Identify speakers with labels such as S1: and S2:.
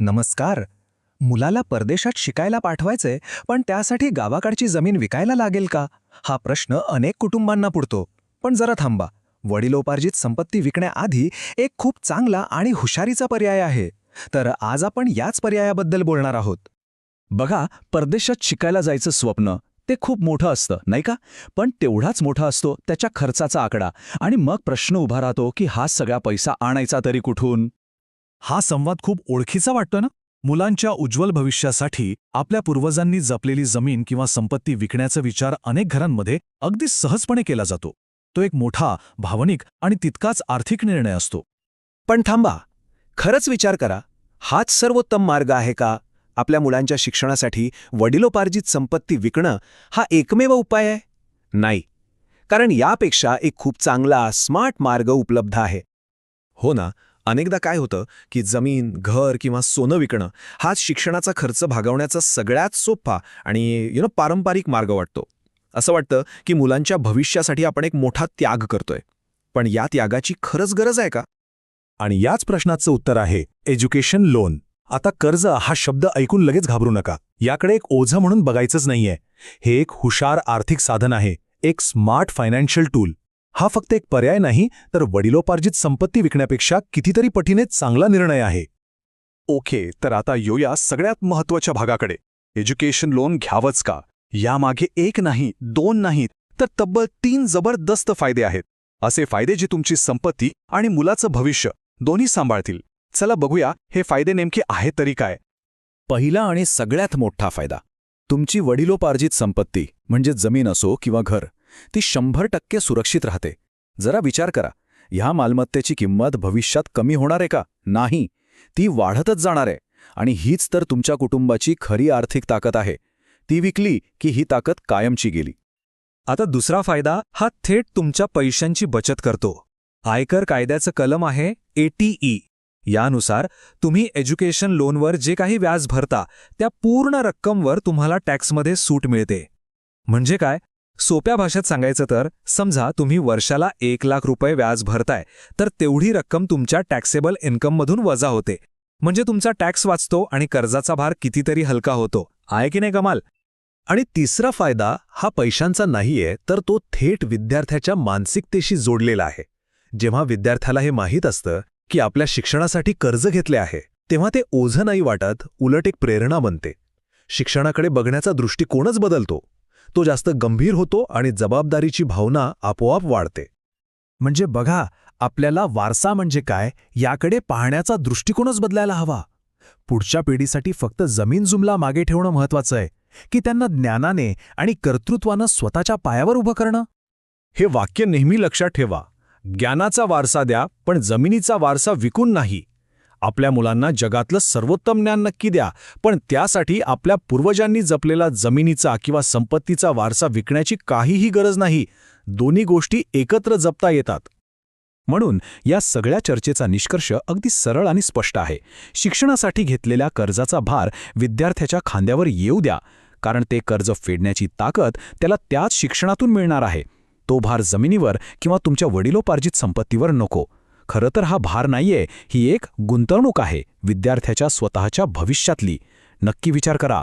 S1: नमस्कार. मुलाला परदेशात शिकायला पाठवायचंय, पण त्यासाठी गावाकडची जमीन विकायला लागेल का? हा प्रश्न अनेक कुटुंबांना पुरतो. पण जरा थांबा. वडिलोपार्जित संपत्ती विकण्याआधी एक खूप चांगला आणि हुशारीचा पर्याय आहे. तर आज आपण याच पर्यायाबद्दल बोलणार आहोत.
S2: बघा, परदेशात शिकायला जायचं स्वप्न ते खूप मोठं असतं, नाही का? पण तेवढाच मोठा असतो त्याच्या खर्चाचा आकडा. आणि मग प्रश्न उभा राहतो की हा सगळा पैसा आणायचा तरी कुठून?
S3: हा संवाद खूप ओळखीचा वाटतो ना? मुलांच्या उज्ज्वल भविष्यासाठी आपल्या पूर्वजांनी जपलेली जमीन किंवा संपत्ती विकण्याचा विचार अनेक घरांमध्ये अगदी सहजपणे केला जातो. तो एक मोठा भावनिक आणि तितकाच आर्थिक निर्णय असतो.
S1: पण थांबा. खरंच विचार करा. हाच सर्वोत्तम मार्ग आहे का? आपल्या मुलांच्या शिक्षणासाठी वडिलोपार्जित संपत्ती विकणं हा एकमेव उपाय आहे? नाही. कारण यापेक्षा एक खूप चांगला, स्मार्ट मार्ग उपलब्ध आहे.
S4: हो ना. अनेकदा काय होतं की जमीन, घर किंवा सोनं विकणं हाच शिक्षणाचा खर्च भागवण्याचा सगळ्यात सोपा आणि पारंपरिक मार्ग वाटतो. असं वाटतं की मुलांच्या भविष्यासाठी आपण एक मोठा त्याग करतोय. पण या त्यागाची खरंच गरज आहे का?
S3: आणि याच प्रश्नाचं उत्तर आहे एज्युकेशन लोन. आता कर्ज हा शब्द ऐकून लगेच घाबरू नका. याकडे एक ओझं म्हणून बघायचंच नाहीये. हे एक हुशार आर्थिक साधन आहे, एक स्मार्ट फायनान्शियल टूल. हा फक्त एक पर्याय नाही, तर वडिलोपार्जित संपत्ती विकण्यापेक्षा कितीतरी पटीने चांगला निर्णय आहे. ओके, तर आता येऊया सगळ्यात महत्त्वाच्या भागाकडे. एज्युकेशन लोन घ्यावंच का? यामागे एक नाही, दोन नाहीत, तर तब्बल 3 जबरदस्त फायदे आहेत. असे फायदे जे तुमची संपत्ती आणि मुलाचं भविष्य दोन्ही सांभाळतील. चला बघूया हे फायदे नेमके आहेत तरी काय.
S2: पहिला आणि सगळ्यात मोठा फायदा, तुमची वडिलोपार्जित संपत्ती म्हणजे जमीन असो किंवा घर, ती 100% सुरक्षित राहते. जरा विचार करा, ह्या मालमत्तेची किंमत भविष्यात कमी होणार आहे का? नाही, ती वाढतच जाणार आहे. आणि हीच तर तुमच्या कुटुंबाची खरी आर्थिक ताकद आहे. ती विकली की ही ताकद कायमची गेली.
S3: आता दुसरा फायदा हा थेट तुमच्या पैशांची बचत करतो. आयकर कायद्याचं कलम आहे 80E. यानुसार तुम्ही एज्युकेशन लोनवर जे काही व्याज भरता त्या पूर्ण रक्कमवर तुम्हाला टॅक्समध्ये सूट मिळते. म्हणजे काय? सोप्या भाषेत सांगायचं तर, समजा तुम्ही वर्षाला 1 लाख रुपये व्याज भरताय, तर तेवढी रक्कम तुमच्या टॅक्सेबल इन्कममधून वजा होते. म्हणजे तुमचा टॅक्स वाचतो आणि कर्जाचा भार कितीतरी हलका होतो. आहे की नाही कमाल?
S4: आणि तिसरा फायदा हा पैशांचा नाहीये, तर तो थेट विद्यार्थ्याच्या मानसिकतेशी जोडलेला आहे. जेव्हा विद्यार्थ्याला हे माहीत असतं की आपल्या शिक्षणासाठी कर्ज घेतले आहे, तेव्हा ते ओझं नाही वाटत, उलट एक प्रेरणा बनते. शिक्षणाकडे बघण्याचा दृष्टिकोनच बदलतो. तो जास्त गंभीर होतो आणि जबाबदारीची भावना आपोआप वाढते.
S3: म्हणजे बघा, आपल्याला वारसा म्हणजे काय याकडे पाहण्याचा दृष्टिकोनच बदलायला हवा. पुढच्या पिढीसाठी फक्त जमीन जुमला मागे ठेवणं महत्वाचं आहे, की त्यांना ज्ञानाने आणि कर्तृत्वानं स्वतःच्या पायावर उभं करणं?
S4: हे वाक्य नेहमी लक्षात ठेवा. ज्ञानाचा वारसा द्या, पण जमिनीचा वारसा विकून नाही. आपल्या मुलांना जगातलं सर्वोत्तम ज्ञान नक्की द्या, पण त्यासाठी आपल्या पूर्वजांनी जपलेला जमिनीचा किंवा संपत्तीचा वारसा विकण्याची काहीही गरज नाही. दोन्ही गोष्टी एकत्र जपता येतात.
S3: म्हणून या सगळ्या चर्चेचा निष्कर्ष अगदी सरळ आणि स्पष्ट आहे. शिक्षणासाठी घेतलेल्या कर्जाचा भार विद्यार्थ्याच्या खांद्यावर येऊ द्या, कारण ते कर्ज फेडण्याची ताकद त्याला त्याच शिक्षणातून मिळणार आहे. तो भार जमिनीवर किंवा तुमच्या वडिलोपार्जित संपत्तीवर नको. खरं तर हा भार नाहीये, ही एक गुंतवणूक आहे, विद्यार्थ्याच्या स्वतःच्या भविष्यातली. नक्की विचार करा.